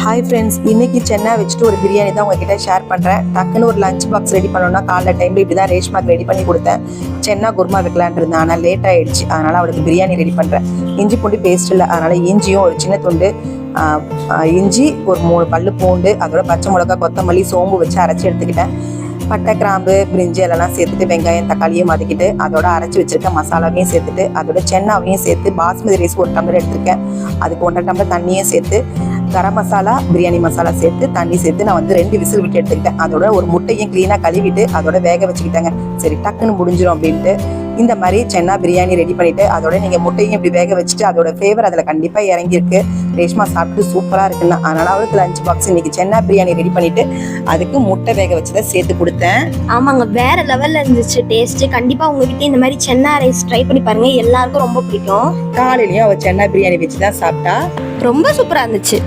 Hi friends, இன்னைக்கு சென்னா வச்சுட்டு ஒரு பிரியாணி தான் உங்ககிட்ட ஷேர் பண்ணுறேன். டக்குன்னு ஒரு லஞ்ச் பாக்ஸ் ரெடி பண்ணோன்னா காலைல டைமில் இப்படி தான் ரேஷ்மாக்கு ரெடி பண்ணி கொடுத்தேன். சென்னா குருமா வைக்கலான் இருந்தேன், ஆனால் லேட் ஆகிடுச்சு. அதனால் அவளுக்கு பிரியாணி ரெடி பண்ணுறேன். இஞ்சி பூண்டு பேஸ்ட் இல்லை, அதனால் இஞ்சியும் ஒரு சின்ன துண்டு இஞ்சி, ஒரு 3 பல்லு பூண்டு, அதோட பச்சை மிளகா, கொத்தமல்லி, சோம்பு வச்சு அரைச்சி எடுத்துக்கிட்டேன். பட்டை, கிராம்பு, பிரிஞ்சி எல்லாம் சேர்த்துட்டு வெங்காயம் தக்காளியும் வதக்கிட்டு அதோட அரைச்சி வச்சிருக்க மசாலாவையும் சேர்த்துட்டு அதோட சென்னாவையும் சேர்த்து பாஸ்மதி ரைஸ் 1 டம்ளர் எடுத்திருக்கேன். அதுக்கு 1.5 டம்ளர் தண்ணியும் சேர்த்து கரம் மசாலா, பிரியாணி மசாலா சேர்த்து தண்ணி சேர்த்து நான் வந்து 2 விசில் விட்டு எடுத்துக்கிட்டேன். அதோட ஒரு முட்டையும் க்ளீனாக கழுவிட்டு அதோட வேக வச்சுக்கிட்டேங்க. சரி டக்குன்னு முடிஞ்சிடும் அப்படின்ட்டு இந்த மாதிரி சென்னா பிரியாணி ரெடி பண்ணிவிட்டு அதோட நீங்கள் முட்டையும் இப்படி வேக வச்சுட்டு அதோட ஃப்ளேவர் அதில் கண்டிப்பாக இறங்கியிருக்கு. ரேஷ்மா சாப்பிட்டு சூப்பராக இருக்குன்னா அதனால் அவளுக்கு லஞ்ச் பாக்ஸ் இன்றைக்கி சென்னா பிரியாணி ரெடி பண்ணிவிட்டு அதுக்கு முட்டை வேக வச்சு தான் சேர்த்து கொடுத்தேன். ஆமாங்க, வேற லெவலில் இருந்துச்சு டேஸ்ட்டு. கண்டிப்பாக உங்கள் வீட்டில் இந்த மாதிரி சென்னா ரைஸ் ட்ரை பண்ணி பாருங்கள், எல்லாருக்கும் ரொம்ப பிடிக்கும். காலையிலையும் அவள் சென்னா பிரியாணி வச்சு தான் சாப்பிட்டா, ரொம்ப சூப்பராக இருந்துச்சு.